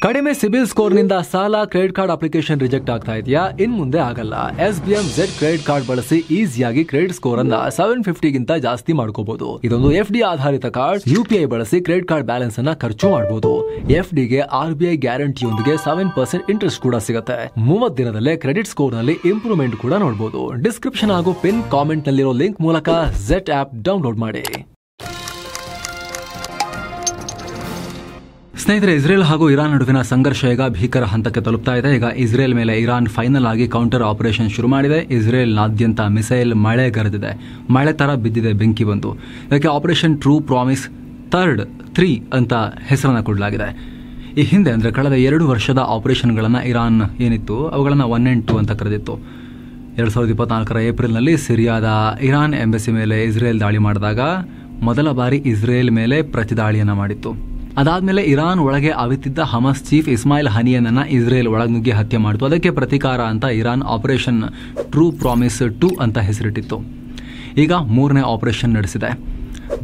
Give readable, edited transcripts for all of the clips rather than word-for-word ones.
ಕಡಿಮೆ ಸಿಬಿಲ್ ಸ್ಕೋರ್ ನಿಂದ ಸಾಲ ಕ್ರೆಡಿಟ್ ಕಾರ್ಡ್ ಅಪ್ಲಿಕೇಶನ್ ರಿಜೆಕ್ಟ್ ಆಗ್ತಾ ಇದೆಯಾ? ಇನ್ ಮುಂದೆ ಆಗಲ್ಲ. SBM Z ಕ್ರೆಡಿಟ್ ಕಾರ್ಡ್ ಬಳಸಿ ಈಸಿಯಾಗಿ ಕ್ರೆಡಿಟ್ ಸ್ಕೋರ್ ಅನ್ನ 750 ಗಿಂತ ಜಾಸ್ತಿ ಮಾಡ್ಕೋಬಹುದು. ಇದೊಂದು FD ಆಧಾರಿತ ಕಾರ್ಡ್. UPI ಬಳಸಿ ಕ್ರೆಡಿಟ್ ಕಾರ್ಡ್ ಬ್ಯಾಲೆನ್ಸ್ ಅನ್ನ ಖರ್ಚು ಮಾಡಬಹುದು. FD ಗೆ RBI ಗ್ಯಾರಂಟಿಯೊಂದಿಗೆ 7% ಇಂಟ್ರೆಸ್ಟ್ ಕೂಡ ಸಿಗುತ್ತೆ. 30 ದಿನದಲ್ಲೇ ಕ್ರೆಡಿಟ್ ಸ್ಕೋರ್ ನಲ್ಲಿ ಇಂಪ್ರೂವ್ಮೆಂಟ್ ಕೂಡ ನೋಡಬಹುದು. ಡಿಸ್ಕ್ರಿಪ್ಷನ್ ಹಾಗೂ ಪಿನ್ ಕಾಮೆಂಟ್ ನಲ್ಲಿರೋ ಲಿಂಕ್ ಮೂಲಕ Z ಆಪ್ ಡೌನ್ಲೋಡ್ ಮಾಡಿ. ಸ್ನೇಹಿತರೆ, ಇಸ್ರೇಲ್ ಹಾಗೂ ಇರಾನ್ ನಡುವಿನ ಸಂಘರ್ಷ ಈಗ ಭೀಕರ ಹಂತಕ್ಕೆ ತಲುಪ್ತಾ ಇದೆ. ಈಗ ಇಸ್ರೇಲ್ ಮೇಲೆ ಇರಾನ್ ಫೈನಲ್ ಆಗಿ ಕೌಂಟರ್ ಆಪರೇಷನ್ ಶುರು ಮಾಡಿದೆ. ಇಸ್ರೇಲ್ನಾದ್ಯಂತ ಮಿಸೈಲ್ ಮಳೆಗರೆದಿದೆ. ಮಳೆ ತರ ಬಿದ್ದಿದೆ, ಬೆಂಕಿ ಬಂದು. ಇದಕ್ಕೆ ಆಪರೇಷನ್ ಟ್ರೂ ಪ್ರಾಮಿಸ್ ಥರ್ಡ್ 3 ಅಂತ ಹೆಸರನ್ನು ಕೊಡಲಾಗಿದೆ. ಈ ಹಿಂದೆ ಅಂದರೆ ಕಳೆದ 2 ವರ್ಷದ ಆಪರೇಷನ್ಗಳನ್ನು ಇರಾನ್ ಏನಿತ್ತು ಅವುಗಳನ್ನು 1 and 2 ಅಂತ ಕರೆದಿತ್ತು. 2024 ಏಪ್ರಿಲ್ನಲ್ಲಿ ಸಿರಿಯಾದ ಇರಾನ್ ಎಂಬಸಿ ಮೇಲೆ ಇಸ್ರೇಲ್ ದಾಳಿ ಮಾಡಿದಾಗ ಮೊದಲ ಬಾರಿ ಇಸ್ರೇಲ್ ಮೇಲೆ ಪ್ರತಿದಾಳಿಯನ್ನು ಮಾಡಿತ್ತು. ಅದಾದ್ಮೇಲೆ ಇರಾನ್ ಒಳಗೆ ಅವಿತಿದ್ದ ಹಮಸ್ ಚೀಫ್ ಇಸ್ಮಾಯಿಲ್ ಹನಿಯನ್ನ ಇಸ್ರೇಲ್ ಒಳನುಗ್ಗಿ ಹತ್ಯೆ ಮಾಡಿತು. ಅದಕ್ಕೆ ಪ್ರತೀಕಾರ ಅಂತ ಇರಾನ್ ಆಪರೇಷನ್ ಟ್ರೂ ಪ್ರಾಮಿಸ್ 2 ಅಂತ ಹೆಸರಿಟ್ಟಿತ್ತು. ಈಗ 3ನೇ ಆಪರೇಷನ್ ನಡೆಸಿದೆ.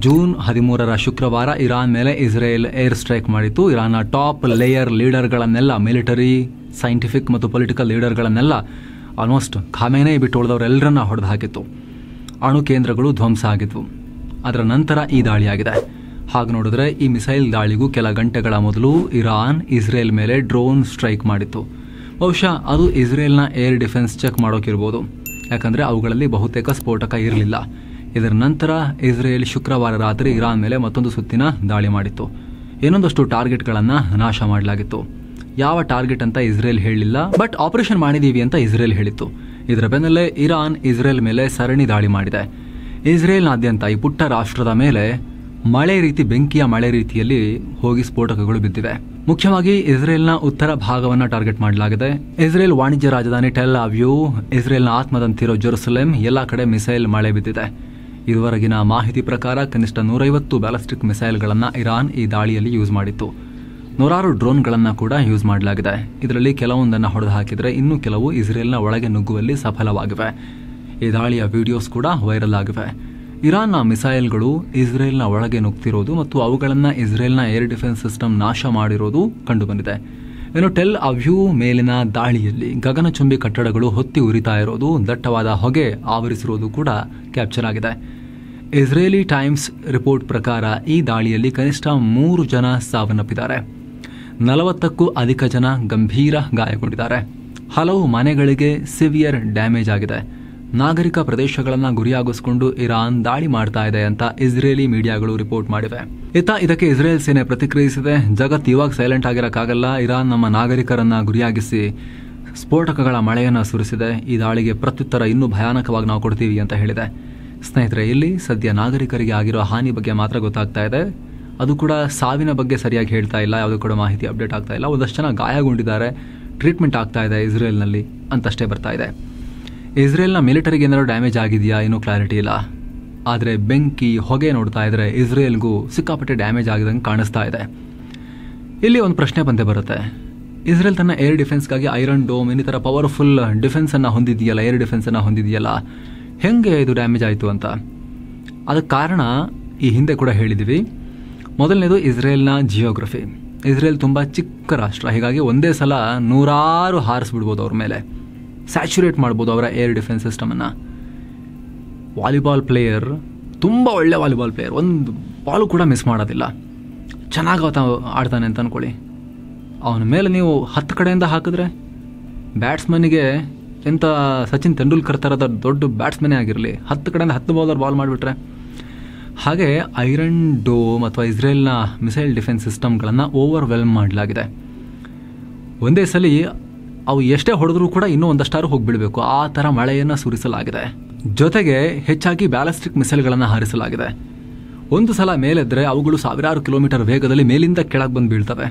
ಜೂನ್ 13 ಶುಕ್ರವಾರ ಇರಾನ್ ಮೇಲೆ ಇಸ್ರೇಲ್ ಏರ್ ಸ್ಟ್ರೈಕ್ ಮಾಡಿತ್ತು. ಇರಾನ್ನ ಟಾಪ್ ಲೇಯರ್ ಲೀಡರ್ಗಳನ್ನೆಲ್ಲ, ಮಿಲಿಟರಿ, ಸೈಂಟಿಫಿಕ್ ಮತ್ತು ಪೊಲಿಟಿಕಲ್ ಲೀಡರ್ಗಳನ್ನೆಲ್ಲ ಆಲ್ಮೋಸ್ಟ್ ಖಾಮೇನೆ ಬಿಟ್ಟು ಉಳಿದವರೆಲ್ಲರನ್ನ ಹೊಡೆದು ಹಾಕಿತ್ತು. ಅಣು ಕೇಂದ್ರಗಳು ಧ್ವಂಸ ಆಗಿದ್ವು. ಅದರ ನಂತರ ಈ ದಾಳಿಯಾಗಿದೆ. ಹಾಗೆ ನೋಡಿದ್ರೆ ಈ ಮಿಸೈಲ್ ದಾಳಿಗೂ ಕೆಲ ಗಂಟೆಗಳ ಮೊದಲು ಇರಾನ್ ಇಸ್ರೇಲ್ ಮೇಲೆ ಡ್ರೋನ್ ಸ್ಟ್ರೈಕ್ ಮಾಡಿತ್ತು. ಬಹುಶಃ ಅದು ಇಸ್ರೇಲ್ನ ಏರ್ ಡಿಫೆನ್ಸ್ ಚೆಕ್ ಮಾಡೋಕಿರ್ಬೋದು, ಯಾಕಂದರೆ ಅವುಗಳಲ್ಲಿ ಬಹುತೇಕ ಸ್ಫೋಟಕ ಇರಲಿಲ್ಲ. ಇದರ ನಂತರ ಇಸ್ರೇಲ್ ಶುಕ್ರವಾರ ರಾತ್ರಿ ಇರಾನ್ ಮೇಲೆ ಮತ್ತೊಂದು ಸುತ್ತಿನ ದಾಳಿ ಮಾಡಿತ್ತು. ಇನ್ನೊಂದಷ್ಟು ಟಾರ್ಗೆಟ್ಗಳನ್ನು ನಾಶ ಮಾಡಲಾಗಿತ್ತು. ಯಾವ ಟಾರ್ಗೆಟ್ ಅಂತ ಇಸ್ರೇಲ್ ಹೇಳಲಿಲ್ಲ, ಬಟ್ ಆಪರೇಷನ್ ಮಾಡಿದೀವಿ ಅಂತ ಇಸ್ರೇಲ್ ಹೇಳಿತ್ತು. ಇದರ ಬೆನ್ನಲ್ಲೇ ಇರಾನ್ ಇಸ್ರೇಲ್ ಮೇಲೆ ಸರಣಿ ದಾಳಿ ಮಾಡಿದೆ. ಇಸ್ರೇಲ್ನಾದ್ಯಂತ ಈ ಪುಟ್ಟ ರಾಷ್ಟ್ರದ ಮೇಲೆ ಮಳೆ ರೀತಿ, ಬೆಂಕಿಯ ಮಳೆ ರೀತಿಯಲ್ಲಿ ಹೋಗಿ ಸ್ಫೋಟಕಗಳು ಬಿದ್ದಿವೆ. ಮುಖ್ಯವಾಗಿ ಇಸ್ರೇಲ್ನ ಉತ್ತರ ಭಾಗವನ್ನು ಟಾರ್ಗೆಟ್ ಮಾಡಲಾಗಿದೆ. ಇಸ್ರೇಲ್ ವಾಣಿಜ್ಯ ರಾಜಧಾನಿ ಟೆಲ್ ಅವ್ಯೂ, ಇಸ್ರೇಲ್ನ ಆತ್ಮದಂತಿರೋ ಜೆರುಸಲೆಂ, ಎಲ್ಲ ಕಡೆ ಮಿಸೈಲ್ ಮಳೆ ಬಿದ್ದಿದೆ. ಇದುವರೆಗಿನ ಮಾಹಿತಿ ಪ್ರಕಾರ ಕನಿಷ್ಠ 150 ಬ್ಯಾಲಿಸ್ಟಿಕ್ ಮಿಸೈಲ್ಗಳನ್ನು ಇರಾನ್ ಈ ದಾಳಿಯಲ್ಲಿ ಯೂಸ್ ಮಾಡಿತ್ತು. 100 ಡ್ರೋನ್ಗಳನ್ನು ಕೂಡ ಯೂಸ್ ಮಾಡಲಾಗಿದೆ. ಇದರಲ್ಲಿ ಕೆಲವೊಂದನ್ನು ಹೊಡೆದು ಹಾಕಿದರೆ ಇನ್ನೂ ಕೆಲವು ಇಸ್ರೇಲ್ನ ಒಳಗೆ ನುಗ್ಗುವಲ್ಲಿ ಸಫಲವಾಗಿವೆ. ಈ ದಾಳಿಯ ವಿಡಿಯೋಸ್ ಕೂಡ ವೈರಲ್ ಆಗಿವೆ. ಇರಾನ್ನ ಮಿಸೈಲ್ಗಳು ಇಸ್ರೇಲ್ನ ಒಳಗೆ ನುಗ್ತಿರೋದು ಮತ್ತು ಅವುಗಳನ್ನು ಇಸ್ರೇಲ್ನ ಏರ್ ಡಿಫೆನ್ಸ್ ಸಿಸ್ಟಮ್ ನಾಶ ಮಾಡಿರೋದು ಕಂಡುಬಂದಿದೆ. ಇನ್ನು ಟೆಲ್ ಅವ್ಯೂ ಮೇಲಿನ ದಾಳಿಯಲ್ಲಿ ಗಗನಚುಂಬಿ ಕಟ್ಟಡಗಳು ಹೊತ್ತಿ ಉರಿತಾ ಇರೋದು, ದಟ್ಟವಾದ ಹೊಗೆ ಆವರಿಸಿರೋದು ಕೂಡ ಕ್ಯಾಪ್ಚರ್ ಆಗಿದೆ. ಇಸ್ರೇಲಿ ಟೈಮ್ಸ್ ರಿಪೋರ್ಟ್ ಪ್ರಕಾರ ಈ ದಾಳಿಯಲ್ಲಿ ಕನಿಷ್ಠ 3 ಜನ ಸಾವನ್ನಪ್ಪಿದ್ದಾರೆ. 40ಕ್ಕೂ ಅಧಿಕ ಜನ ಗಂಭೀರ ಗಾಯಗೊಂಡಿದ್ದಾರೆ. ಹಲವು ಮನೆಗಳಿಗೆ ಸಿವಿಯರ್ ಡ್ಯಾಮೇಜ್ ಆಗಿದೆ. ನಾಗರಿಕ ಪ್ರದೇಶಗಳನ್ನು ಗುರಿಯಾಗಿಸಿಕೊಂಡು ಇರಾನ್ ದಾಳಿ ಮಾಡ್ತಾ ಇದೆ ಅಂತ ಇಸ್ರೇಲಿ ಮೀಡಿಯಾಗಳು ರಿಪೋರ್ಟ್ ಮಾಡಿವೆ. ಇದಕ್ಕೆ ಇಸ್ರೇಲ್ ಸೇನೆ ಪ್ರತಿಕ್ರಿಯಿಸಿದೆ. ಜಗತ್ತು ಇವಾಗ ಸೈಲೆಂಟ್ ಆಗಿರಕ್ಕಾಗಲ್ಲ, ಇರಾನ್ ನಮ್ಮ ನಾಗರಿಕರನ್ನ ಗುರಿಯಾಗಿಸಿ ಸ್ಫೋಟಕಗಳ ಮಳೆಯನ್ನು ಸುರಿಸಿದೆ. ಈ ದಾಳಿಗೆ ಪ್ರತ್ಯುತ್ತರ ಇನ್ನೂ ಭಯಾನಕವಾಗಿ ನಾವು ಕೊಡ್ತೀವಿ ಅಂತ ಹೇಳಿದೆ. ಸ್ನೇಹಿತರೆ, ಇಲ್ಲಿ ಸದ್ಯ ನಾಗರಿಕರಿಗೆ ಆಗಿರೋ ಹಾನಿ ಬಗ್ಗೆ ಮಾತ್ರ ಗೊತ್ತಾಗ್ತಾ ಇದೆ. ಅದು ಕೂಡ ಸಾವಿನ ಬಗ್ಗೆ ಸರಿಯಾಗಿ ಹೇಳ್ತಾ ಇಲ್ಲ, ಯಾವುದೂ ಕೂಡ ಮಾಹಿತಿ ಅಪ್ಡೇಟ್ ಆಗ್ತಾ ಇಲ್ಲ. ಒಂದಷ್ಟು ಜನ ಗಾಯಗೊಂಡಿದ್ದಾರೆ, ಟ್ರೀಟ್ಮೆಂಟ್ ಆಗ್ತಾ ಇದೆ ಇಸ್ರೇಲ್ನಲ್ಲಿ ಅಂತಷ್ಟೇ ಬರ್ತಾ ಇದೆ. ಇಸ್ರೇಲ್ನ ಮಿಲಿಟರಿಗೆ ಏನಾದರೂ ಡ್ಯಾಮೇಜ್ ಆಗಿದೆಯಾ ಇನ್ನೂ ಕ್ಲಾರಿಟಿ ಇಲ್ಲ. ಆದರೆ ಬೆಂಕಿ, ಹೊಗೆ ನೋಡ್ತಾ ಇದ್ರೆ ಇಸ್ರೇಲ್ಗೂ ಸಿಕ್ಕಾಪಟ್ಟೆ ಡ್ಯಾಮೇಜ್ ಆಗಿದಂಗೆ ಕಾಣಿಸ್ತಾ ಇದೆ. ಇಲ್ಲಿ ಒಂದು ಪ್ರಶ್ನೆ ಬಂದೇ ಬರುತ್ತೆ. ಇಸ್ರೇಲ್ ತನ್ನ ಏರ್ ಡಿಫೆನ್ಸ್ಗಾಗಿ ಐರನ್ ಡೋಮ್ ಇನ್ನಿತರ ಪವರ್ಫುಲ್ ಡಿಫೆನ್ಸನ್ನು ಹೊಂದಿದೆಯಲ್ಲ, ಏರ್ ಡಿಫೆನ್ಸನ್ನು ಹೊಂದಿದೆಯಲ್ಲ, ಹೆಂಗೆ ಇದು ಡ್ಯಾಮೇಜ್ ಆಯಿತು ಅಂತ? ಅದಕ್ಕೆ ಕಾರಣ ಈ ಹಿಂದೆ ಕೂಡ ಹೇಳಿದ್ದೀವಿ. ಮೊದಲನೇದು ಇಸ್ರೇಲ್ನ ಜಿಯೋಗ್ರಫಿ. ಇಸ್ರೇಲ್ ತುಂಬ ಚಿಕ್ಕ ರಾಷ್ಟ್ರ, ಹೀಗಾಗಿ ಒಂದೇ ಸಲ 100 ಹಾರಿಸ್ಬಿಡ್ಬೋದು ಅವ್ರ ಮೇಲೆ, ಸ್ಯಾಚುರೇಟ್ ಮಾಡ್ಬೋದು ಅವರ ಏರ್ ಡಿಫೆನ್ಸ್ ಸಿಸ್ಟಮನ್ನು. ವಾಲಿಬಾಲ್ ಪ್ಲೇಯರ್, ತುಂಬ ಒಳ್ಳೆ ವಾಲಿಬಾಲ್ ಪ್ಲೇಯರ್, ಒಂದು ಬಾಲು ಕೂಡ ಮಿಸ್ ಮಾಡೋದಿಲ್ಲ, ಚೆನ್ನಾಗಿ ಆಡ್ತಾನೆ ಅಂತ ಅಂದ್ಕೊಳ್ಳಿ. ಅವನ ಮೇಲೆ ನೀವು 10 ಕಡೆಯಿಂದ ಹಾಕಿದ್ರೆ ಬ್ಯಾಟ್ಸ್ಮನ್ನಿಗೆ ಎಂಥ ಸಚಿನ್ ತೆಂಡೂಲ್ಕರ್ ಥರದ ದೊಡ್ಡ ಬ್ಯಾಟ್ಸ್ಮನ್ನೇ ಆಗಿರಲಿ, 10 ಕಡೆಯಿಂದ 10 ಬೌಲರ್ ಬಾಲ್ ಮಾಡಿಬಿಟ್ರೆ. ಹಾಗೆ ಐರನ್ ಡೋಮ್ ಅಥವಾ ಇಸ್ರೇಲ್ನ ಮಿಸೈಲ್ ಡಿಫೆನ್ಸ್ ಸಿಸ್ಟಮ್ಗಳನ್ನು ಓವರ್ವೆಲ್ಮ್ ಮಾಡಲಾಗಿದೆ. ಒಂದೇ ಸಲ ಅವು ಎಷ್ಟೇ ಹೊಡೆದ್ರೂ ಕೂಡ ಇನ್ನೂ ಒಂದಷ್ಟಾರು ಹೋಗಿಬಿಡಬೇಕು, ಆ ಥರ ಮಳೆಯನ್ನು ಸುರಿಸಲಾಗಿದೆ. ಜೊತೆಗೆ ಹೆಚ್ಚಾಗಿ ಬ್ಯಾಲಿಸ್ಟಿಕ್ ಮಿಸೈಲ್ಗಳನ್ನು ಹಾರಿಸಲಾಗಿದೆ. ಒಂದು ಸಲ ಮೇಲೆದ್ರೆ ಅವುಗಳು 1000 ಕಿಲೋಮೀಟರ್ ವೇಗದಲ್ಲಿ ಮೇಲಿಂದ ಕೆಳಗೆ ಬಂದು ಬೀಳ್ತವೆ.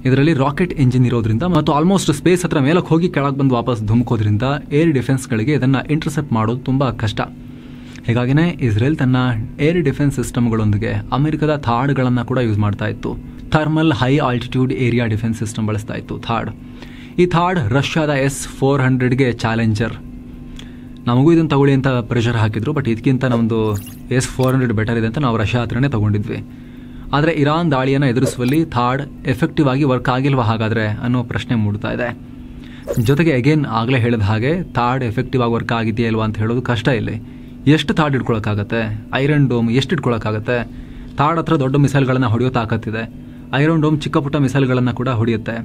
ಇದರಲ್ಲಿ ರಾಕೆಟ್ ಇಂಜಿನ್ ಇರೋದ್ರಿಂದ ಮತ್ತು ಆಲ್ಮೋಸ್ಟ್ ಸ್ಪೇಸ್ ಹತ್ರ ಮೇಲಕ್ಕೆ ಹೋಗಿ ಕೆಳಗೆ ಬಂದು ವಾಪಸ್ ಧುಮುಕೋದ್ರಿಂದ ಏರ್ ಡಿಫೆನ್ಸ್ಗಳಿಗೆ ಇದನ್ನು ಇಂಟರ್ಸೆಪ್ಟ್ ಮಾಡೋದು ತುಂಬ ಕಷ್ಟ. ಹೀಗಾಗಿನೇ ಇಸ್ರೇಲ್ ತನ್ನ ಏರ್ ಡಿಫೆನ್ಸ್ ಸಿಸ್ಟಮ್ಗಳೊಂದಿಗೆ ಅಮೆರಿಕದ ಥಾಡ್ಗಳನ್ನು ಕೂಡ ಯೂಸ್ ಮಾಡ್ತಾ ಇತ್ತು. Thermal high altitude area defence system ಬಳಸ್ತಾ ಇತ್ತು ಥಾಡ್. ಈ ಥಾಡ್ ರಷ್ಯಾದ S-400ಗೆ ಚಾಲೆಂಜರ್. ನಮಗೂ ಇದನ್ನು ತಗೊಳ್ಳಿ ಅಂತ ಪ್ರೆಷರ್ ಹಾಕಿದ್ರು, ಬಟ್ ಇದಕ್ಕಿಂತ ನಮ್ಮದು S-400 ಬೆಟರ್ ಇದೆ ಅಂತ ನಾವು ರಷ್ಯಾ ಹತ್ರನೇ ತೊಗೊಂಡಿದ್ವಿ. ಆದರೆ ಇರಾನ್ ದಾಳಿಯನ್ನು ಎದುರಿಸುವಲ್ಲಿ ಥಾಡ್ ಎಫೆಕ್ಟಿವ್ ಆಗಿ ವರ್ಕ್ ಆಗಿಲ್ವಾ ಹಾಗಾದರೆ ಅನ್ನೋ ಪ್ರಶ್ನೆ ಮೂಡ್ತಾ ಇದೆ. ಜೊತೆಗೆ ಅಗೇನ್ ಆಗಲೇ ಹೇಳಿದ ಹಾಗೆ ಥಾಡ್ ಎಫೆಕ್ಟಿವ್ ಆಗಿ ವರ್ಕ್ ಆಗಿದೆಯಾ ಇಲ್ವಾ ಅಂತ ಹೇಳೋದು ಕಷ್ಟ. ಇಲ್ಲಿ ಎಷ್ಟು ಥಾಡ್ ಇಟ್ಕೊಳ್ಳೋಕ್ಕಾಗತ್ತೆ? ಐರನ್ ಡೋಮ್ ಎಷ್ಟು ಇಟ್ಕೊಳ್ಳೋಕ್ಕಾಗತ್ತೆ? ಥಾಡ್ ಹತ್ರ ದೊಡ್ಡ ಮಿಸೈಲ್ಗಳನ್ನು ಹೊಡೆಯೋ ತಾಕತ್ತಿದೆ. ಐರನ್ ಡೋಮ್ ಚಿಕ್ಕ ಪುಟ್ಟ ಮಿಸೈಲ್ಗಳನ್ನು ಕೂಡ ಹೊಡೆಯುತ್ತೆ.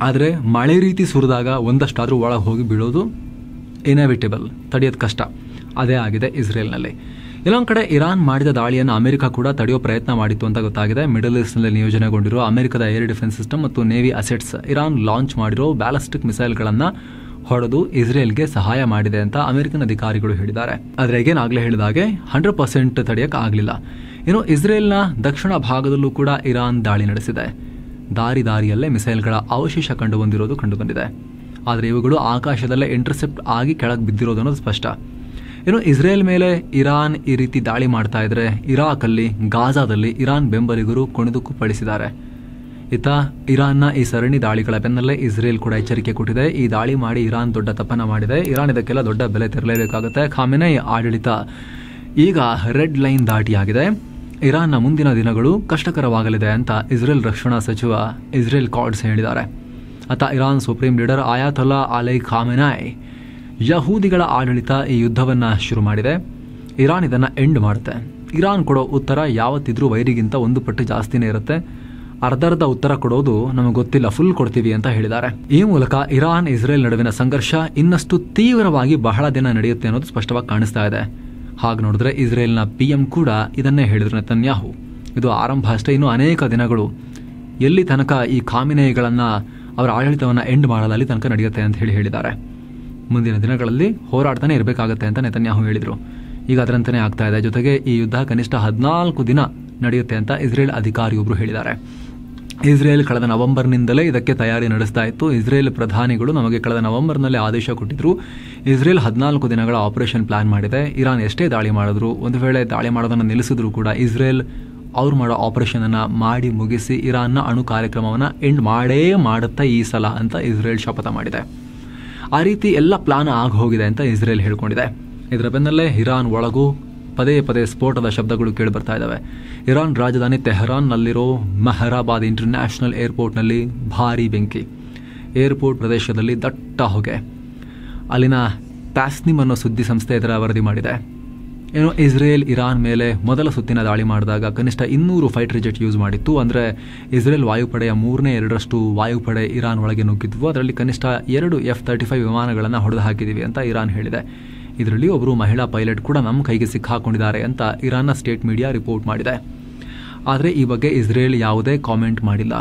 ಆದರೆ ಮಳೆ ರೀತಿ ಸುರಿದಾಗ ಒಂದಷ್ಟಾದರೂ ಒಳಗೆ ಹೋಗಿ ಬೀಳೋದು ಇನ್ಎವಿಟೇಬಲ್, ತಡೆಯೋದು ಕಷ್ಟ. ಅದೇ ಆಗಿದೆ ಇಸ್ರೇಲ್ನಲ್ಲಿ. ಇನ್ನೊಂದು ಕಡೆ ಇರಾನ್ ಮಾಡಿದ ದಾಳಿಯನ್ನು ಅಮೆರಿಕ ಕೂಡ ತಡೆಯೋ ಪ್ರಯತ್ನ ಮಾಡಿತ್ತು ಅಂತ ಗೊತ್ತಾಗಿದೆ. ಮಿಡಲ್ ಈಸ್ಟ್ನಲ್ಲಿ ನಿಯೋಜನೆಗೊಂಡಿರೋ ಅಮೆರಿಕದ ಏರ್ ಡಿಫೆನ್ಸ್ ಸಿಸ್ಟಮ್ ಮತ್ತು ನೇವಿ ಅಸೆಟ್ಸ್ ಇರಾನ್ ಲಾಂಚ್ ಮಾಡಿರೋ ಬ್ಯಾಲಿಸ್ಟಿಕ್ ಮಿಸೈಲ್ಗಳನ್ನು ಹೊಡೆದು ಇಸ್ರೇಲ್ಗೆ ಸಹಾಯ ಮಾಡಿದೆ ಅಂತ ಅಮೆರಿಕನ್ ಅಧಿಕಾರಿಗಳು ಹೇಳಿದ್ದಾರೆ. ಆದರೆ ಈಗೇನಾಗಲೇ ಹೇಳಿದಾಗೆ 100% ತಡೆಯೋಕೆ ಆಗಲಿಲ್ಲ. ಇನ್ನು ಇಸ್ರೇಲ್ನ ದಕ್ಷಿಣ ಭಾಗದಲ್ಲೂ ಕೂಡ ಇರಾನ್ ದಾಳಿ ನಡೆಸಿದೆ. ದಾರಿಯಲ್ಲೇ ಮಿಸೈಲ್ಗಳ ಅವಶೇಷ ಕಂಡುಬಂದಿದೆ. ಆದರೆ ಇವುಗಳು ಆಕಾಶದಲ್ಲೇ ಇಂಟರ್ಸೆಪ್ಟ್ ಆಗಿ ಕೆಳಗೆ ಬಿದ್ದಿರೋದು ಅನ್ನೋದು ಸ್ಪಷ್ಟ. ಇನ್ನು ಇಸ್ರೇಲ್ ಮೇಲೆ ಇರಾನ್ ಈ ರೀತಿ ದಾಳಿ ಮಾಡ್ತಾ ಇದ್ರೆ ಇರಾಕಲ್ಲಿ, ಗಾಜಾದಲ್ಲಿ ಇರಾನ್ ಬೆಂಬಲಿಗರು ಕುಣಿದು ಕುಪ್ಪಳಿಸಿದ್ದಾರೆ. ಇತ್ತ ಇರಾನ್ನ ಈ ಸರಣಿ ದಾಳಿಗಳ ಬೆನ್ನಲ್ಲೇ ಇಸ್ರೇಲ್ ಕೂಡ ಎಚ್ಚರಿಕೆ ಕೊಟ್ಟಿದೆ. ಈ ದಾಳಿ ಮಾಡಿ ಇರಾನ್ ದೊಡ್ಡ ತಪ್ಪನ್ನ ಮಾಡಿದೆ. ಇರಾನ್ ಇದಕ್ಕೆಲ್ಲ ದೊಡ್ಡ ಬೆಲೆ ತೆರಲೇಬೇಕಾಗುತ್ತೆ. ಖಾಮೆನೈ ಆಡಳಿತ ಈಗ ರೆಡ್ ಲೈನ್ ದಾಟಿಯಾಗಿದೆ. ಇರಾನ್ನ ಮುಂದಿನ ದಿನಗಳು ಕಷ್ಟಕರವಾಗಲಿದೆ ಅಂತ ಇಸ್ರೇಲ್ ರಕ್ಷಣಾ ಸಚಿವ ಇಸ್ರೇಲ್ ಕಾಡ್ಸ್ ಹೇಳಿದ್ದಾರೆ. ಅತ್ತ ಇರಾನ್ ಸುಪ್ರೀಂ ಲೀಡರ್ ಆಯಾತೊಲ್ಲಾ ಅಲಿ ಖಾಮೆನೈ ಯಹೂದಿಗಳ ಆಡಳಿತ ಈ ಯುದ್ಧವನ್ನು ಶುರು ಮಾಡಿದೆ. ಇರಾನ್ ಇದನ್ನು ಎಂಡ್ ಮಾಡುತ್ತೆ. ಇರಾನ್ ಕೊಡೋ ಉತ್ತರ ಯಾವತ್ತಿದ್ರೂ ವೈರಿಗಿಂತ 1 ಪಟ್ಟು ಜಾಸ್ತಿನೇ ಇರುತ್ತೆ. ಅರ್ಧರ್ಧ ಉತ್ತರ ಕೊಡೋದು ನಮಗೆ ಗೊತ್ತಿಲ್ಲ, ಫುಲ್ ಕೊಡ್ತೀವಿ ಅಂತ ಹೇಳಿದ್ದಾರೆ. ಈ ಮೂಲಕ ಇರಾನ್ ಇಸ್ರೇಲ್ ನಡುವಿನ ಸಂಘರ್ಷ ಇನ್ನಷ್ಟು ತೀವ್ರವಾಗಿ ಬಹಳ ದಿನ ನಡೆಯುತ್ತೆ ಅನ್ನೋದು ಸ್ಪಷ್ಟವಾಗಿ ಕಾಣಿಸ್ತಾ ಇದೆ. ಹಾಗೆ ನೋಡಿದ್ರೆ ಇಸ್ರೇಲ್ನ PM ಕೂಡ ಇದನ್ನೇ ಹೇಳಿದ್ರು, ನೆತನ್ಯಾಹು. ಇದು ಆರಂಭ ಅಷ್ಟೇ, ಇನ್ನೂ ಅನೇಕ ದಿನಗಳು ಎಲ್ಲಿ ತನಕ ಈ ಖಾಮಿನೇಯಿಗಳನ್ನು ಅವರ ಆಡಳಿತವನ್ನು ಎಂಡ್ ಮಾಡಲ್ಲ ಅಲ್ಲಿ ತನಕ ನಡೆಯುತ್ತೆ ಅಂತ ಹೇಳಿದ್ದಾರೆ. ಮುಂದಿನ ದಿನಗಳಲ್ಲಿ ಹೋರಾಡ್ತಾನೆ ಇರಬೇಕಾಗತ್ತೆ ಅಂತ ನೆತನ್ಯಾಹು ಹೇಳಿದರು. ಈಗ ಅದರಂತೆಯೇ ಆಗ್ತಾ ಇದೆ. ಜೊತೆಗೆ ಈ ಯುದ್ಧ ಕನಿಷ್ಠ 14 ದಿನ ನಡೆಯುತ್ತೆ ಅಂತ ಇಸ್ರೇಲ್ ಅಧಿಕಾರಿಯೊಬ್ಬರು ಹೇಳಿದ್ದಾರೆ. ಇಸ್ರೇಲ್ ಕಳೆದ ನವೆಂಬರ್ನಿಂದಲೇ ಇದಕ್ಕೆ ತಯಾರಿ ನಡೆಸ್ತಾ ಇತ್ತು. ಇಸ್ರೇಲ್ ಪ್ರಧಾನಿಗಳು ನಮಗೆ ಕಳೆದ ನವೆಂಬರ್ನಲ್ಲೇ ಆದೇಶ ಕೊಟ್ಟಿದ್ರು. ಇಸ್ರೇಲ್ 14 ದಿನಗಳ ಆಪರೇಷನ್ ಪ್ಲಾನ್ ಮಾಡಿದೆ. ಇರಾನ್ ಎಷ್ಟೇ ದಾಳಿ ಮಾಡಿದ್ರು, ಒಂದು ವೇಳೆ ದಾಳಿ ಮಾಡೋದನ್ನು ನಿಲ್ಲಿಸಿದ್ರು ಕೂಡ ಇಸ್ರೇಲ್ ಅವ್ರು ಮಾಡೋ ಆಪರೇಷನನ್ನು ಮಾಡಿ ಮುಗಿಸಿ ಇರಾನ್ನ ಅಣು ಕಾರ್ಯಕ್ರಮವನ್ನು ಎಂಡ್ ಮಾಡೇ ಮಾಡುತ್ತಾ ಈ ಸಲ ಅಂತ ಇಸ್ರೇಲ್ ಶಪಥ ಮಾಡಿದೆ. ಆ ರೀತಿ ಎಲ್ಲ ಪ್ಲಾನ್ ಆಗಿ ಹೋಗಿದೆ ಅಂತ ಇಸ್ರೇಲ್ ಹೇಳ್ಕೊಂಡಿದೆ. ಇದರ ಬೆನ್ನಲ್ಲೇ ಇರಾನ್ ಒಳಗೂ ಪದೇ ಸ್ಫೋಟದ ಶಬ್ದಗಳು ಕೇಳಿ ಬರ್ತಾ ಇದ್ದಾವೆ. ಇರಾನ್ ರಾಜಧಾನಿ ತೆಹರಾನ್ನಲ್ಲಿರೋ ಮೆಹರಾಬಾದ್ ಇಂಟರ್ನ್ಯಾಷನಲ್ ಏರ್ಪೋರ್ಟ್ನಲ್ಲಿ ಭಾರೀ ಬೆಂಕಿ. ಏರ್ಪೋರ್ಟ್ ಪ್ರದೇಶದಲ್ಲಿ ದಟ್ಟ ಹೊಗೆ. ಅಲ್ಲಿನ ಟ್ಯಾಸ್ನಿಮ್ ಅನ್ನೋ ಸುದ್ದಿ ಸಂಸ್ಥೆ ಇದರ ವರದಿ ಮಾಡಿದೆ. ಏನು, ಇಸ್ರೇಲ್ ಇರಾನ್ ಮೇಲೆ ಮೊದಲ ಸುತ್ತಿನ ದಾಳಿ ಮಾಡಿದಾಗ ಕನಿಷ್ಠ 200 ಫೈಟರ್ ಜೆಟ್ ಯೂಸ್ ಮಾಡಿತ್ತು. ಅಂದರೆ ಇಸ್ರೇಲ್ ವಾಯುಪಡೆಯ 3/2 ವಾಯುಪಡೆ ಇರಾನ್ ಒಳಗೆ ನುಗ್ಗಿದ್ವು. ಅದರಲ್ಲಿ ಕನಿಷ್ಠ 2 F-35 ವಿಮಾನಗಳನ್ನು ಹೊಡೆದು ಹಾಕಿದ್ದೀವಿ ಅಂತ ಇರಾನ್ ಹೇಳಿದೆ. ಇದರಲ್ಲಿ ಒಬ್ಬರು ಮಹಿಳಾ ಪೈಲಟ್ ಕೂಡ ನಮ್ಮ ಕೈಗೆ ಸಿಕ್ಕಾಕೊಂಡಿದ್ದಾರೆ ಅಂತ ಇರಾನ್ನ ಸ್ಟೇಟ್ ಮೀಡಿಯಾ ರಿಪೋರ್ಟ್ ಮಾಡಿದೆ. ಆದರೆ ಈ ಬಗ್ಗೆ ಇಸ್ರೇಲ್ ಯಾವುದೇ ಕಾಮೆಂಟ್ ಮಾಡಿಲ್ಲ.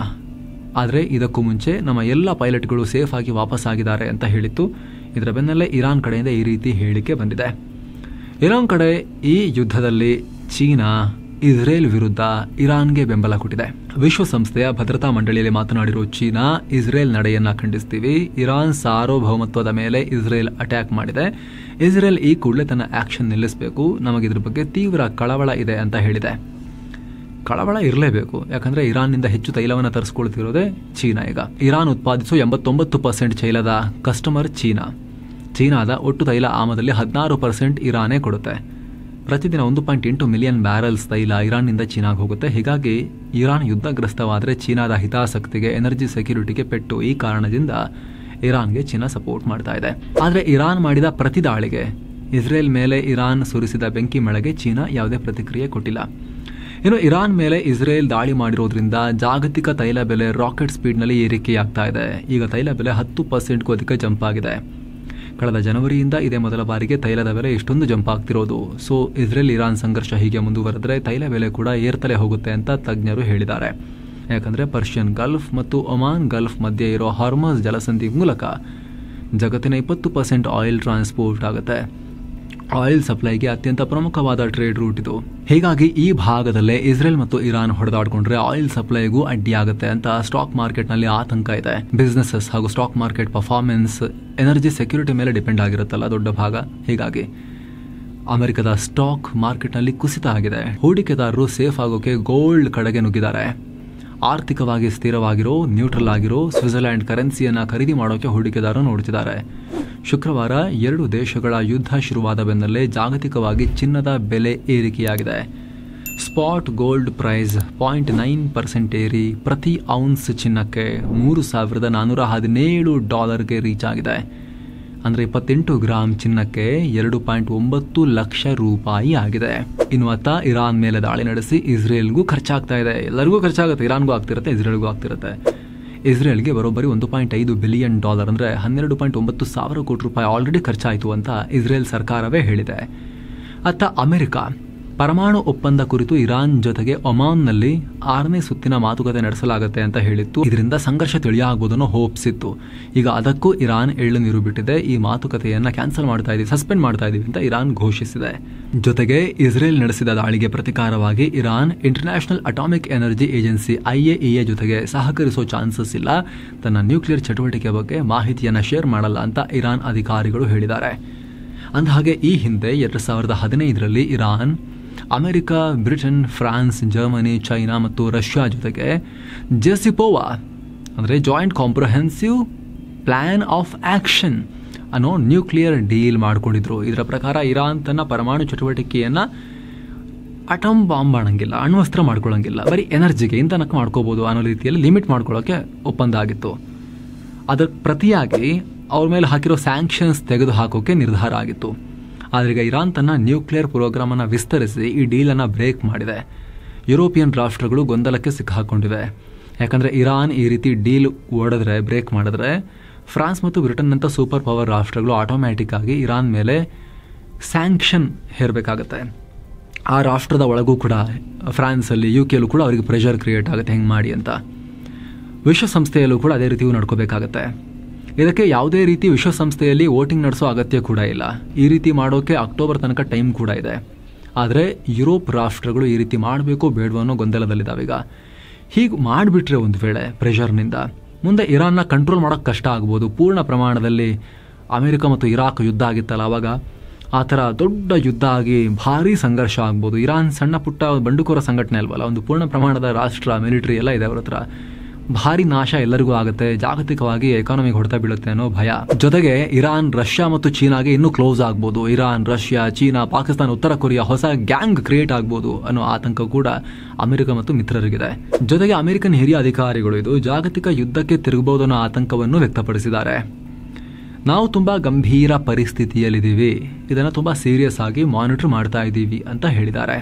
ಆದರೆ ಇದಕ್ಕೂ ಮುಂಚೆ ನಮ್ಮ ಎಲ್ಲ ಪೈಲಟ್ಗಳು ಸೇಫ್ ಆಗಿ ವಾಪಸ್ ಆಗಿದ್ದಾರೆ ಅಂತ ಹೇಳಿತ್ತು. ಇದರ ಬೆನ್ನಲ್ಲೇ ಇರಾನ್ ಕಡೆಯಿಂದ ಈ ರೀತಿ ಹೇಳಿಕೆ ಬಂದಿದೆ. ಇನ್ನೊಂದು ಕಡೆ ಈ ಯುದ್ಧದಲ್ಲಿ ಚೀನಾ ಇಸ್ರೇಲ್ ವಿರುದ್ಧ ಇರಾನ್ಗೆ ಬೆಂಬಲ ಕೊಟ್ಟಿದೆ. ವಿಶ್ವಸಂಸ್ಥೆಯ ಭದ್ರತಾ ಮಂಡಳಿಯಲ್ಲಿ ಮಾತನಾಡಿರೋ ಚೀನಾ, ಇಸ್ರೇಲ್ ನಡೆಯನ್ನ ಖಂಡಿಸ್ತೀವಿ. ಇರಾನ್ ಸಾರ್ವಭೌಮತ್ವದ ಮೇಲೆ ಇಸ್ರೇಲ್ ಅಟ್ಯಾಕ್ ಮಾಡಿದೆ. ಇಸ್ರೇಲ್ ಈ ಕೂಡಲೇ ತನ್ನ ಆಕ್ಷನ್ ನಿಲ್ಲಿಸಬೇಕು. ನಮಗಿದ್ರ ಬಗ್ಗೆ ತೀವ್ರ ಕಳವಳ ಇದೆ ಅಂತ ಹೇಳಿದೆ. ಕಳವಳ ಇರಲೇಬೇಕು, ಯಾಕಂದ್ರೆ ಇರಾನ್ನಿಂದ ಹೆಚ್ಚು ತೈಲವನ್ನು ತರಿಸ್ಕೊಳ್ತಿರೋದೇ ಚೀನಾ. ಈಗ ಇರಾನ್ ಉತ್ಪಾದಿಸೋ 89% ತೈಲದ ಕಸ್ಟಮರ್ ಚೀನಾ. ಚೀನಾದ ಒಟ್ಟು ತೈಲ ಆಮದಲ್ಲಿ 16% ಇರಾನೇ ಕೊಡುತ್ತೆ. ಪ್ರತಿದಿನ 1.8 ಮಿಲಿಯನ್ ಬ್ಯಾರಲ್ಸ್ ತೈಲ ಇರಾನ್ನಿಂದ ಚೀನಾಗೆ ಹೋಗುತ್ತೆ. ಹೀಗಾಗಿ ಇರಾನ್ ಯುದ್ಧಗ್ರಸ್ತವಾದರೆ ಚೀನಾದ ಹಿತಾಸಕ್ತಿಗೆ, ಎನರ್ಜಿ ಸೆಕ್ಯೂರಿಟಿಗೆ ಪೆಟ್ಟು. ಈ ಕಾರಣದಿಂದ ಇರಾನ್ಗೆ ಚೀನಾ ಸಪೋರ್ಟ್ ಮಾಡ್ತಾ ಇದೆ. ಆದರೆ ಇರಾನ್ ಮಾಡಿದ ಪ್ರತಿ ದಾಳಿಗೆ, ಇಸ್ರೇಲ್ ಮೇಲೆ ಇರಾನ್ ಸುರಿಸಿದ ಬೆಂಕಿ ಮಳೆಗೆ ಚೀನಾ ಯಾವುದೇ ಪ್ರತಿಕ್ರಿಯೆ ಕೊಟ್ಟಿಲ್ಲ. ಇನ್ನು ಇರಾನ್ ಮೇಲೆ ಇಸ್ರೇಲ್ ದಾಳಿ ಮಾಡಿರೋದ್ರಿಂದ ಜಾಗತಿಕ ತೈಲ ಬೆಲೆ ರಾಕೆಟ್ ಸ್ಪೀಡ್ನಲ್ಲಿ ಏರಿಕೆಯಾಗ್ತಾ ಇದೆ. ಈಗ ತೈಲ ಬೆಲೆ 10%ಗೂ ಅಧಿಕ ಜಂಪ್ ಆಗಿದೆ. ಕಳೆದ ಜನವರಿಯಿಂದ ಇದೇ ಮೊದಲ ಬಾರಿಗೆ ತೈಲದ ಬೆಲೆ ಇಷ್ಟೊಂದು ಜಂಪ್ ಆಗ್ತಿರೋದು. ಸೊ ಇಸ್ರೇಲ್ ಇರಾನ್ ಸಂಘರ್ಷ ಹೀಗೆ ಮುಂದುವರೆದ್ರೆ ತೈಲ ಬೆಲೆ ಕೂಡ ಏರ್ತಲೇ ಹೋಗುತ್ತೆ ಅಂತ ತಜ್ಞರು ಹೇಳಿದ್ದಾರೆ. ಯಾಕಂದರೆ ಪರ್ಷಿಯನ್ ಗಲ್ಫ್ ಮತ್ತು ಒಮಾನ್ ಗಲ್ಫ್ ಮಧ್ಯೆ ಇರೋ ಹಾರ್ಮಸ್ ಜಲಸಂಧಿ ಮೂಲಕ ಜಗತ್ತಿನ 20% ಆಯಿಲ್ ಟ್ರಾನ್ಸ್ಪೋರ್ಟ್ ಆಗುತ್ತೆ. ಆಯಿಲ್ ಸಪ್ಲೈಗೆ ಅತ್ಯಂತ ಪ್ರಮುಖವಾದ ಟ್ರೇಡ್ ರೂಟ್ ಇದು. ಹೀಗಾಗಿ ಈ ಭಾಗದಲ್ಲೇ ಇಸ್ರೇಲ್ ಮತ್ತು ಇರಾನ್ ಹೊಡೆದಾಡಿಕೊಂಡ್ರೆ ಆಯಿಲ್ ಸಪ್ಲೈಗೂ ಅಡ್ಡಿಯಾಗುತ್ತೆ ಅಂತ ಸ್ಟಾಕ್ ಮಾರ್ಕೆಟ್ನಲ್ಲಿ ಆತಂಕ ಇದೆ. ಬಿಸ್ನೆಸಸ್ ಹಾಗೂ stock market performance energy security ಮೇಲೆ ಡಿಪೆಂಡ್ ಆಗಿರುತ್ತಲ್ಲ ದೊಡ್ಡ ಭಾಗ. ಹೀಗಾಗಿ ಅಮೆರಿಕದ ಸ್ಟಾಕ್ ಮಾರ್ಕೆಟ್ನಲ್ಲಿ ಕುಸಿತ ಆಗಿದೆ. ಹೂಡಿಕೆದಾರರು ಸೇಫ್ ಆಗೋಕೆ ಗೋಲ್ಡ್ ಕಡೆಗೆ ನುಗ್ಗಿದ್ದಾರೆ. ಆರ್ಥಿಕವಾಗಿ ಸ್ಥಿರವಾಗಿರೋ, ನ್ಯೂಟ್ರಲ್ ಆಗಿರೋ ಸ್ವಿಟ್ಜರ್ಲ್ಯಾಂಡ್ ಕರೆನ್ಸಿಯನ್ನು ಖರೀದಿ ಮಾಡೋಕೆ ಹೂಡಿಕೆದಾರರು ನೋಡುತ್ತಿದ್ದಾರೆ. ಶುಕ್ರವಾರ 2 ದೇಶಗಳ ಯುದ್ಧ ಶುರುವಾದ ಬೆನ್ನಲ್ಲೇ ಜಾಗತಿಕವಾಗಿ ಚಿನ್ನದ ಬೆಲೆ ಏರಿಕೆಯಾಗಿದೆ. ಸ್ಪಾಟ್ ಗೋಲ್ಡ್ ಪ್ರೈಸ್ 0.9% ಏರಿ ಪ್ರತಿ ಔನ್ಸ್ ಚಿನ್ನಕ್ಕೆ $3,417 ರೀಚ್ ಆಗಿದೆ. ಅಂದರೆ 28 ಗ್ರಾಮ್ ಚಿನ್ನಕ್ಕೆ 2.9 ಲಕ್ಷ ರೂಪಾಯಿ ಆಗಿದೆ. ಇನ್ನು ಅತ್ತ ಇರಾನ್ ಮೇಲೆ ದಾಳಿ ನಡೆಸಿ ಇಸ್ರೇಲ್ಗೂ ಖರ್ಚಾಗ್ತಾ ಇದೆ. ಎಲ್ಲರಿಗೂ ಖರ್ಚಾಗುತ್ತೆ, ಇರಾನ್ಗೂ ಆಗ್ತಿರುತ್ತೆ, ಇಸ್ರೇಲ್ಗೂ ಆಗ್ತಿರುತ್ತೆ. ಇಸ್ರೇಲ್ಗೆ ಬರೋಬ್ಬರಿ $1.5 ಬಿಲಿಯನ್ ಅಂದರೆ 12.9 ಸಾವಿರ ಕೋಟಿ ರೂಪಾಯಿ ಆಲ್ರೆಡಿ ಖರ್ಚಾಯಿತು ಅಂತ ಇಸ್ರೇಲ್ ಸರ್ಕಾರವೇ ಹೇಳಿದೆ. ಅತ್ತ ಅಮೆರಿಕ ಪರಮಾಣು ಒಪ್ಪಂದ ಕುರಿತು ಇರಾನ್ ಜೊತೆಗೆ ಒಮಾನ್ನಲ್ಲಿ 6ನೇ ಸುತ್ತಿನ ಮಾತುಕತೆ ನಡೆಸಲಾಗುತ್ತೆ ಅಂತ ಹೇಳಿತ್ತು. ಇದರಿಂದ ಸಂಘರ್ಷ ತಿಳಿಯಾಗುವುದನ್ನು ಹೋಪ್ಸಿತ್ತು. ಈಗ ಅದಕ್ಕೂ ಇರಾನ್ ಎಳ್ಳು ನೀರು ಬಿಟ್ಟಿದೆ. ಈ ಮಾತುಕತೆಯನ್ನ ಕ್ಯಾನ್ಸಲ್ ಮಾಡ್ತಾ ಇದೀವಿ, ಸಸ್ಪೆಂಡ್ ಮಾಡ್ತಾ ಇದೀವಿ ಅಂತ ಇರಾನ್ ಘೋಷಿಸಿದೆ. ಜೊತೆಗೆ ಇಸ್ರೇಲ್ ನಡೆಸಿದ ದಾಳಿಗೆ ಪ್ರತಿಕಾರವಾಗಿ Iran International Atomic Energy Agency IAEA ಜೊತೆಗೆ ಸಹಕರಿಸೋ ಚಾನ್ಸಸ್ ಇಲ್ಲ, ತನ್ನ ನ್ಯೂಕ್ಲಿಯರ್ ಚಟುವಟಿಕೆ ಬಗ್ಗೆ ಮಾಹಿತಿಯನ್ನ ಶೇರ್ ಮಾಡಲ್ಲ ಅಂತ ಇರಾನ್ ಅಧಿಕಾರಿಗಳು ಹೇಳಿದ್ದಾರೆ. ಅಂದಹಾಗೆ ಈ ಹಿಂದೆ 2015ರಲ್ಲಿ Iran America, Britain, France, Germany, China ಮತ್ತು ರಷ್ಯಾ ಜೊತೆಗೆ ಜೆಸಿಪೋವಾ ಅಂದರೆ Joint Comprehensive Plan of Action ಅನ್ನೋ ನ್ಯೂಕ್ಲಿಯರ್ ಡೀಲ್ ಮಾಡಿಕೊಂಡಿದ್ರು. ಇದರ ಪ್ರಕಾರ ಇರಾನ್ ತನ್ನ ಪರಮಾಣು ಚಟುವಟಿಕೆಯನ್ನು ಅಟಮ್ ಬಾಂಬ್ ಮಾಡಂಗಿಲ್ಲ, ಅಣ್ವಸ್ತ್ರ ಮಾಡ್ಕೊಳ್ಳಂಗಿಲ್ಲ, ಬರೀ ಎನರ್ಜಿಗೆ ಇಂಧನಕ್ಕೆ ಮಾಡ್ಕೋಬೋದು ಅನ್ನೋ ರೀತಿಯಲ್ಲಿ ಲಿಮಿಟ್ ಮಾಡ್ಕೊಳ್ಳೋಕೆ ಒಪ್ಪಂದ ಆಗಿತ್ತು. ಅದಕ್ಕೆ ಪ್ರತಿಯಾಗಿ ಅವ್ರ ಮೇಲೆ ಹಾಕಿರೋ ಸ್ಯಾಂಕ್ಷನ್ಸ್ ತೆಗೆದು ಹಾಕೋಕೆ ನಿರ್ಧಾರ ಆಗಿತ್ತು. ಆದರೆ ಈಗ ಇರಾನ್ ತನ್ನ ನ್ಯೂಕ್ಲಿಯರ್ ಪ್ರೋಗ್ರಾಮನ್ನು ವಿಸ್ತರಿಸಿ ಈ ಡೀಲನ್ನು ಬ್ರೇಕ್ ಮಾಡಿದೆ. ಯುರೋಪಿಯನ್ ರಾಷ್ಟ್ರಗಳು ಗೊಂದಲಕ್ಕೆ ಸಿಕ್ಕಾಕೊಂಡಿವೆ. ಯಾಕಂದರೆ ಇರಾನ್ ಈ ರೀತಿ ಡೀಲ್ ಓಡಿದ್ರೆ, ಬ್ರೇಕ್ ಮಾಡಿದ್ರೆ ಫ್ರಾನ್ಸ್ ಮತ್ತು ಬ್ರಿಟನ್ನಂಥ ಸೂಪರ್ ಪವರ್ ರಾಷ್ಟ್ರಗಳು ಆಟೋಮ್ಯಾಟಿಕ್ ಆಗಿ ಇರಾನ್ ಮೇಲೆ ಸ್ಯಾಂಕ್ಷನ್ ಹೇರಬೇಕಾಗತ್ತೆ. ಆ ರಾಷ್ಟ್ರದ ಒಳಗೂ ಕೂಡ ಫ್ರಾನ್ಸಲ್ಲಿ, UKಯಲ್ಲೂ ಕೂಡ ಅವರಿಗೆ ಪ್ರೆಷರ್ ಕ್ರಿಯೇಟ್ ಆಗುತ್ತೆ ಹೆಂಗೆ ಮಾಡಿ ಅಂತ. ವಿಶ್ವಸಂಸ್ಥೆಯಲ್ಲೂ ಕೂಡ ಅದೇ ರೀತಿಯೂ ನಡ್ಕೋಬೇಕಾಗತ್ತೆ. ಇದಕ್ಕೆ ಯಾವುದೇ ರೀತಿ ವಿಶ್ವಸಂಸ್ಥೆಯಲ್ಲಿ ವೋಟಿಂಗ್ ನಡೆಸೋ ಅಗತ್ಯ ಕೂಡ ಇಲ್ಲ. ಈ ರೀತಿ ಮಾಡೋಕೆ ಅಕ್ಟೋಬರ್ ತನಕ ಟೈಮ್ ಕೂಡ ಇದೆ. ಆದರೆ ಯುರೋಪ್ ರಾಷ್ಟ್ರಗಳು ಈ ರೀತಿ ಮಾಡಬೇಕು ಬೇಡವೋ ಅನ್ನೋ ಗೊಂದಲದಲ್ಲಿದ್ದಾವೆ. ಈಗ ಹೀಗೆ ಮಾಡಿಬಿಟ್ರೆ ಒಂದು ವೇಳೆ ಪ್ರೆಷರ್ನಿಂದ ಮುಂದೆ ಇರಾನ್ನ ಕಂಟ್ರೋಲ್ ಮಾಡೋಕ್ಕೆ ಕಷ್ಟ ಆಗ್ಬೋದು. ಪೂರ್ಣ ಪ್ರಮಾಣದಲ್ಲಿ ಅಮೆರಿಕ ಮತ್ತು ಇರಾಕ್ ಯುದ್ಧ ಆಗಿತ್ತಲ್ಲ, ಆವಾಗ ಆ ಥರ ದೊಡ್ಡ ಯುದ್ಧ ಆಗಿ ಭಾರೀ ಸಂಘರ್ಷ ಆಗ್ಬೋದು. ಇರಾನ್ ಸಣ್ಣ ಪುಟ್ಟ ಬಂಡುಕೋರ ಸಂಘಟನೆ ಅಲ್ವಲ್ಲ, ಒಂದು ಪೂರ್ಣ ಪ್ರಮಾಣದ ರಾಷ್ಟ್ರ, ಮಿಲಿಟರಿ ಎಲ್ಲ ಇದೆ ಅವ್ರ ಹತ್ರ. ಭಾರಿ ನಾಶ ಎಲ್ಲರಿಗೂ ಆಗುತ್ತೆ, ಜಾಗತಿಕವಾಗಿ ಎಕಾನಮಿಗೆ ಹೊಡೆತ ಬೀಳುತ್ತೆ ಅನ್ನೋ ಭಯ. ಜೊತೆಗೆ ಇರಾನ್, ರಷ್ಯಾ ಮತ್ತು ಚೀನಾಗೆ ಇನ್ನೂ ಕ್ಲೋಸ್ ಆಗ್ಬೋದು. ಇರಾನ್, ರಷ್ಯಾ, ಚೀನಾ, ಪಾಕಿಸ್ತಾನ, ಉತ್ತರ ಕೊರಿಯಾ ಹೊಸ ಗ್ಯಾಂಗ್ ಕ್ರಿಯೇಟ್ ಆಗ್ಬೋದು ಅನ್ನೋ ಆತಂಕ ಕೂಡ ಅಮೆರಿಕ ಮತ್ತು ಮಿತ್ರರಿಗಿದೆ. ಜೊತೆಗೆ ಅಮೆರಿಕನ್ ಹಿರಿಯ ಅಧಿಕಾರಿಗಳು ಇದು ಜಾಗತಿಕ ಯುದ್ಧಕ್ಕೆ ತಿರುಗಬಹುದು ಅನ್ನೋ ಆತಂಕವನ್ನು ವ್ಯಕ್ತಪಡಿಸಿದ್ದಾರೆ. ನಾವು ತುಂಬಾ ಗಂಭೀರ ಪರಿಸ್ಥಿತಿಯಲ್ಲಿದ್ದೀವಿ, ಇದನ್ನು ತುಂಬಾ ಸೀರಿಯಸ್ ಆಗಿ ಮಾನಿಟರ್ ಮಾಡ್ತಾ ಇದ್ದೀವಿ ಅಂತ ಹೇಳಿದ್ದಾರೆ.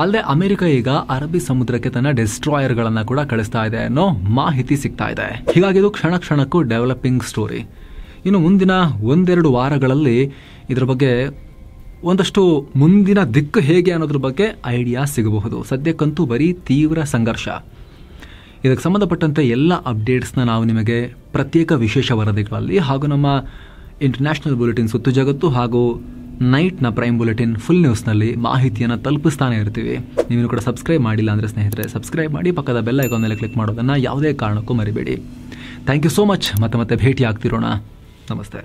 ಅಲ್ಲದೆ ಅಮೆರಿಕ ಈಗ ಅರಬ್ಬಿ ಸಮುದ್ರಕ್ಕೆ ತನ್ನ ಡೆಸ್ಟ್ರಾಯರ್ಗಳನ್ನು ಕೂಡ ಕಳಿಸ್ತಾ ಇದೆ ಅನ್ನೋ ಮಾಹಿತಿ ಸಿಗ್ತಾ ಇದೆ. ಹೀಗಾಗಿ ಇದು ಕ್ಷಣ ಕ್ಷಣಕ್ಕೂ ಡೆವಲಪಿಂಗ್ ಸ್ಟೋರಿ. ಇನ್ನು ಮುಂದಿನ 1-2 ವಾರಗಳಲ್ಲಿ ಇದರ ಬಗ್ಗೆ ಒಂದಷ್ಟು ಮುಂದಿನ ದಿಕ್ಕು ಹೇಗೆ ಅನ್ನೋದ್ರ ಬಗ್ಗೆ ಐಡಿಯಾ ಸಿಗಬಹುದು. ಸದ್ಯಕ್ಕಂತೂ ಬರೀ ತೀವ್ರ ಸಂಘರ್ಷ. ಇದಕ್ಕೆ ಸಂಬಂಧಪಟ್ಟಂತೆ ಎಲ್ಲ ಅಪ್ಡೇಟ್ಸ್ನ ನಾವು ನಿಮಗೆ ಪ್ರತ್ಯೇಕ ವಿಶೇಷ ವರದಿಗಳಲ್ಲಿ ಹಾಗೂ ನಮ್ಮ ಇಂಟರ್ನ್ಯಾಷನಲ್ ಬುಲೆಟಿನ್ ಸುತ್ತು ಜಗತ್ತು ಹಾಗೂ ನೈಟ್ನ ಪ್ರೈಮ್ ಬುಲೆಟಿನ್ ಫುಲ್ ನ್ಯೂಸ್ನಲ್ಲಿ ಮಾಹಿತಿಯನ್ನು ತಲುಪಿಸ್ತಾನೆ ಇರ್ತೀವಿ. ನೀವು ಕೂಡ ಸಬ್ಸ್ಕ್ರೈಬ್ ಮಾಡಿಲ್ಲ ಅಂದರೆ ಸ್ನೇಹಿತರೆ ಸಬ್ಸ್ಕ್ರೈಬ್ ಮಾಡಿ, ಪಕ್ಕದ ಬೆಲ್ ಐಕಾನ್ ಮೇಲೆ ಕ್ಲಿಕ್ ಮಾಡೋದನ್ನು ಯಾವುದೇ ಕಾರಣಕ್ಕೂ ಮರಿಬೇಡಿ. Thank you so much. ಮತ್ತೆ ಭೇಟಿ ಆಗ್ತಿರೋಣ. ನಮಸ್ತೆ.